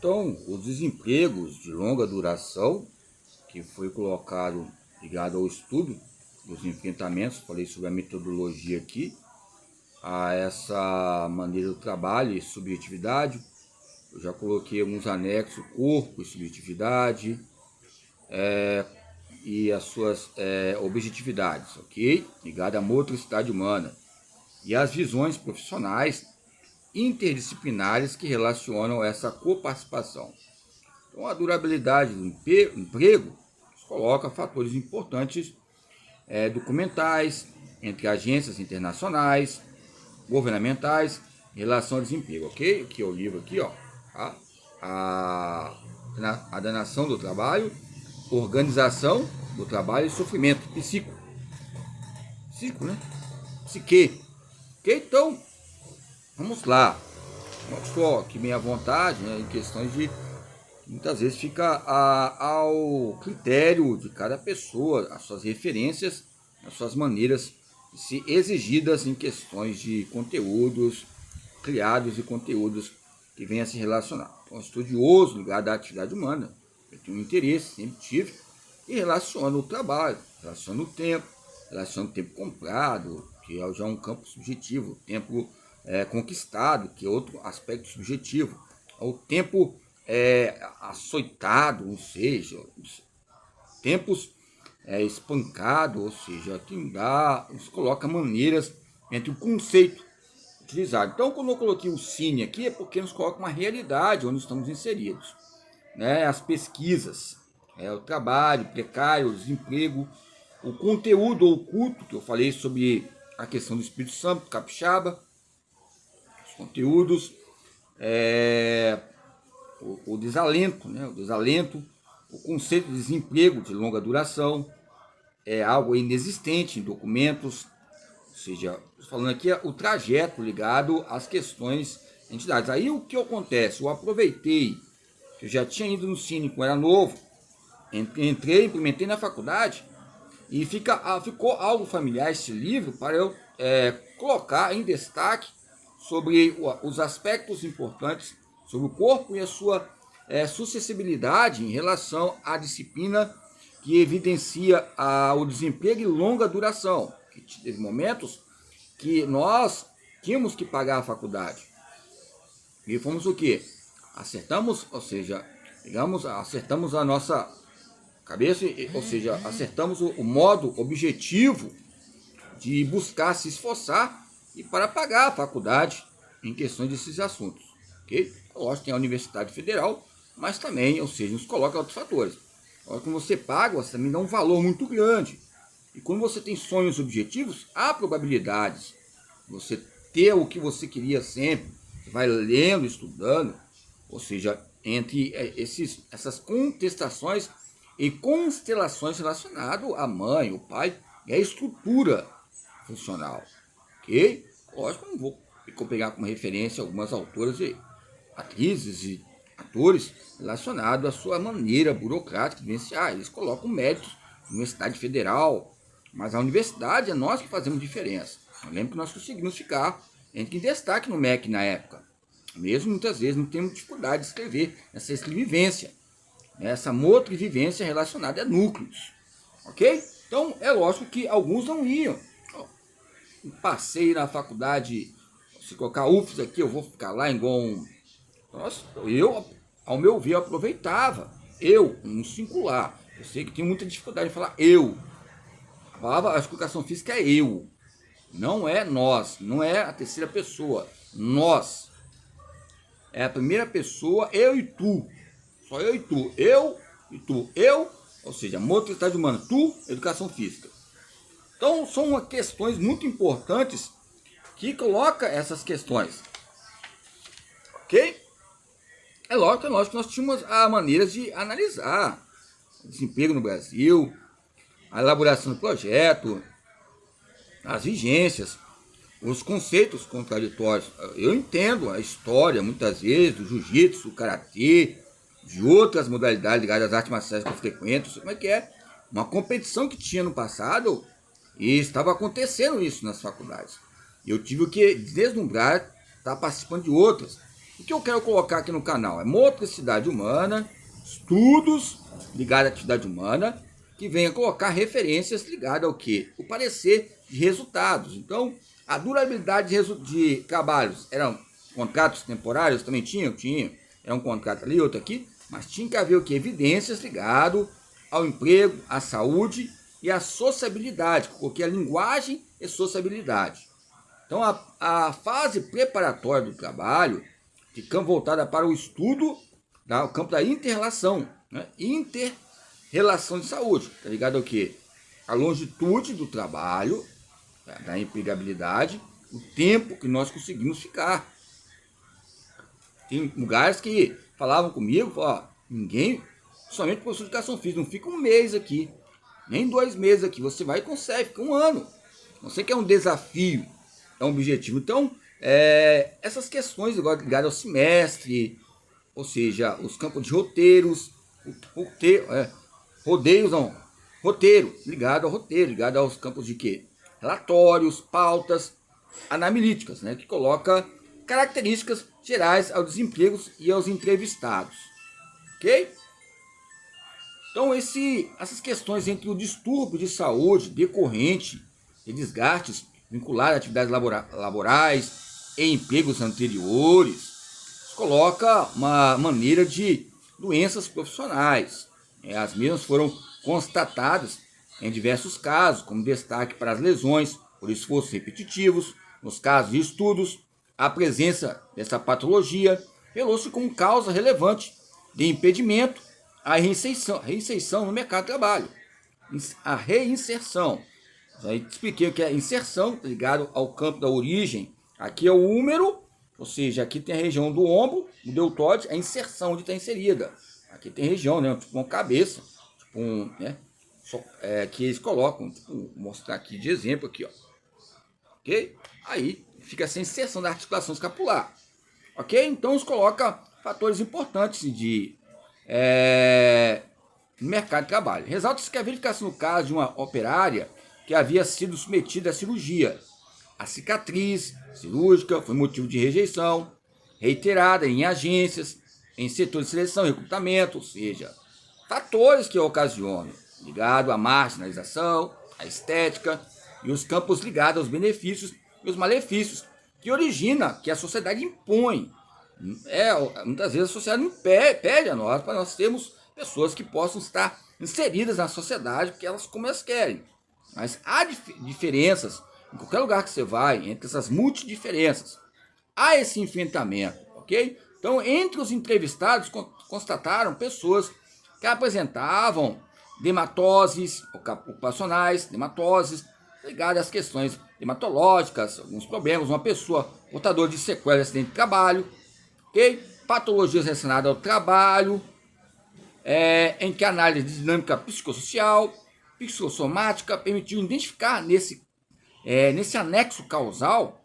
Então, os desempregos de longa duração, que foi colocado ligado ao estudo dos enfrentamentos, falei sobre a metodologia aqui, a essa maneira do trabalho e subjetividade. Eu já coloquei alguns anexos, corpo e subjetividade, e as suas objetividades, ok? Ligado à motricidade humana. E as visões profissionais interdisciplinares que relacionam essa coparticipação. Então, a durabilidade do emprego coloca fatores importantes documentais, entre agências internacionais, governamentais, em relação ao desemprego, ok? Aqui é o livro aqui, ó, tá? A danação do trabalho, organização do trabalho e sofrimento, psico, né? Psique, ok? Então, vamos lá. Não só que minha vontade, né, em questões de muitas vezes fica ao critério de cada pessoa, as suas referências, as suas maneiras de se exigidas em questões de conteúdos criados e conteúdos que venham a se relacionar. Então, estudioso ligado à atividade humana, eu tenho um interesse, sempre tive, e relaciona o trabalho, relaciona o tempo comprado, que já é um campo subjetivo, o tempo conquistado, que é outro aspecto subjetivo, o tempo açoitado, ou seja, os tempos espancado, ou seja, que nos coloca maneiras entre o conceito utilizado. Então, quando eu coloquei o Cine aqui, é porque nos coloca uma realidade onde estamos inseridos, né? As pesquisas, o trabalho precário, o desemprego, o conteúdo oculto, que eu falei sobre a questão do Espírito Santo, capixaba, os conteúdos, o desalento, né? O desalento, o conceito de desemprego de longa duração, é algo inexistente em documentos, ou seja, falando aqui o trajeto ligado às questões entidades. Aí o que acontece? Eu aproveitei, que eu já tinha ido no Cine quando era novo, entrei, implementei na faculdade, e ficou algo familiar esse livro para eu colocar em destaque sobre os aspectos importantes sobre o corpo e a sua suscessibilidade em relação à disciplina que evidencia o desemprego e longa duração. Que teve momentos que nós tínhamos que pagar a faculdade. E fomos o quê? Acertamos, ou seja, digamos, acertamos a nossa cabeça, ou seja, acertamos o modo objetivo de buscar se esforçar e para pagar a faculdade em questões desses assuntos, ok? Lógico, tem a Universidade Federal, mas também, ou seja, nos coloca outros fatores. Quando você paga, você também dá um valor muito grande. E quando você tem sonhos objetivos, há probabilidades de você ter o que você queria sempre. Você vai lendo, estudando, ou seja, entre essas contestações e constelações relacionadas à mãe, o pai e à estrutura funcional, ok? Lógico, não vou pegar como referência algumas autoras e atrizes e atores relacionados à sua maneira burocrática de vivenciar. Eles colocam méritos na Universidade Federal, mas a universidade é nós que fazemos diferença. Eu lembro que nós conseguimos ficar em destaque no MEC na época. Mesmo muitas vezes não temos dificuldade de escrever essa escrevivência, essa motrivivência relacionada a núcleos, ok? Então é lógico que alguns não iam. Passei na faculdade, se colocar UFS aqui, eu vou ficar lá igual um... Nossa, eu, ao meu ver, eu aproveitava. Eu, um singular. Eu sei que tenho muita dificuldade de falar eu. A palavra, a explicação física é eu. Não é nós, não é a terceira pessoa. Nós. É a primeira pessoa, eu e tu. Só eu e tu. Eu e tu. Eu, ou seja, motricidade humana. Tu, educação física. Então, são questões muito importantes que colocam essas questões. Ok? É lógico que nós tínhamos maneiras de analisar o desemprego no Brasil, a elaboração do projeto, as vigências, os conceitos contraditórios. Eu entendo a história, muitas vezes, do jiu-jitsu, do karatê, de outras modalidades ligadas às artes marciais que eu frequento, como é que é? Uma competição que tinha no passado e estava acontecendo isso nas faculdades. Eu tive que deslumbrar, estar participando de outras. O que eu quero colocar aqui no canal é motricidade humana, estudos ligados à atividade humana, que venha colocar referências ligadas ao quê? O parecer de resultados. Então, a durabilidade de trabalhos eram contratos temporários, também tinha. Era um contrato ali, outro aqui, mas tinha que haver o quê? Evidências ligadas ao emprego, à saúde e à sociabilidade, porque a linguagem é sociabilidade. Então, a fase preparatória do trabalho, de campo voltada para o estudo, o campo da inter-relação, né? Inter-relação de saúde, tá ligado ao quê? A longitude do trabalho, da empregabilidade, o tempo que nós conseguimos ficar. Tem lugares que falavam comigo, falavam, ninguém, somente professor de educação física, não fica um mês aqui, nem 2 meses aqui, você vai e consegue, fica 1 ano. Não sei que é um desafio, é um objetivo. Então, essas questões ligadas ao semestre, ou seja, os campos de roteiros, roteiro, ligado ao roteiro, ligado aos campos de quê? Relatórios, pautas analíticas, né, que coloca características gerais aos desempregos e aos entrevistados, ok? Então, essas questões entre o distúrbio de saúde decorrente de desgastes vinculados a atividades laborais e empregos anteriores, coloca uma maneira de doenças profissionais. As mesmas foram constatadas em diversos casos, como destaque para as lesões por esforços repetitivos. Nos casos de estudos, a presença dessa patologia revelou-se como causa relevante de impedimento à reinserção no mercado de trabalho. A reinserção. Já expliquei o que é inserção, ligado ao campo da origem. Aqui é o húmero, ou seja, aqui tem a região do ombro, o deltóide, a inserção onde está inserida. Aqui tem região, né, tipo uma cabeça, tipo que eles colocam, vou mostrar aqui de exemplo aqui, ó. Ok? Aí fica essa inserção da articulação escapular. Ok? Então eles colocam fatores importantes no mercado de trabalho. Resalta-se que a verificação no caso de uma operária que havia sido submetida à cirurgia. A cicatriz cirúrgica foi motivo de rejeição reiterada em agências, em setores de seleção e recrutamento, ou seja, fatores que ocasionam, ligado à marginalização, à estética e os campos ligados aos benefícios e os malefícios que origina, que a sociedade impõe. Muitas vezes a sociedade pede a nós para nós termos pessoas que possam estar inseridas na sociedade como elas querem. Mas há diferenças em qualquer lugar que você vai, entre essas multidiferenças. Há esse enfrentamento, ok? Então, entre os entrevistados, constataram pessoas que apresentavam dermatoses ocupacionais, dermatoses ligadas às questões dermatológicas, alguns problemas, uma pessoa portadora de sequelas de acidente de trabalho, ok? Patologias relacionadas ao trabalho, em que a análise de dinâmica psicossocial, psicossomática permitiu identificar nesse anexo causal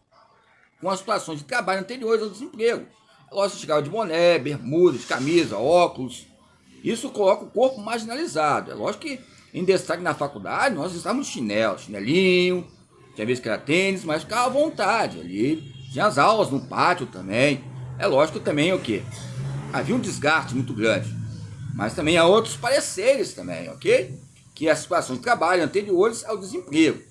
com as situações de trabalho anteriores ao desemprego. Lógico, chegava de boné, bermuda, de camisa, óculos. Isso coloca o corpo marginalizado. É lógico que em destaque na faculdade nós estávamos de chinelinho, tinha vezes que era tênis, mas ficava à vontade ali. Tinha as aulas no pátio também. É lógico também o quê? Havia um desgaste muito grande. Mas também há outros pareceres também, ok? Que as situações de trabalho anteriores ao desemprego.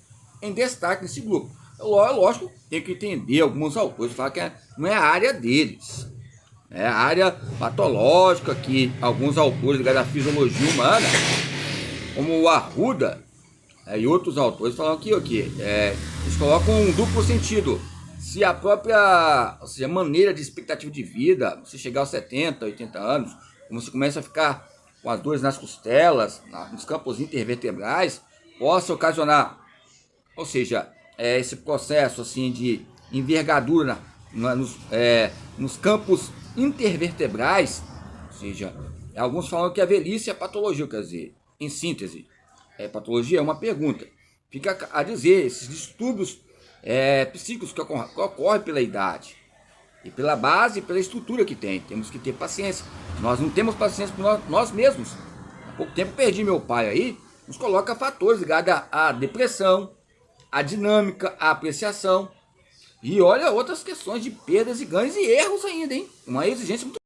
Em destaque nesse grupo. Lógico, tem que entender alguns autores, falam que não é a área deles. É a área patológica que alguns autores ligados à fisiologia humana, como o Arruda e outros autores, falam que eles colocam um duplo sentido. Se a própria, ou seja, maneira de expectativa de vida, você chegar aos 70, 80 anos, como você começa a ficar com as dores nas costelas, nos campos intervertebrais, possa ocasionar, ou seja, esse processo assim de envergadura nos campos intervertebrais, ou seja, alguns falam que a velhice é patologia, quer dizer, em síntese, patologia é uma pergunta, fica a dizer, esses distúrbios psíquicos que ocorrem pela idade, e pela base e pela estrutura que tem, temos que ter paciência, nós não temos paciência por nós mesmos. Há pouco tempo perdi meu pai aí, nos coloca fatores ligados à depressão, à dinâmica, à apreciação. E olha outras questões de perdas e ganhos e erros ainda, hein? Uma exigência muito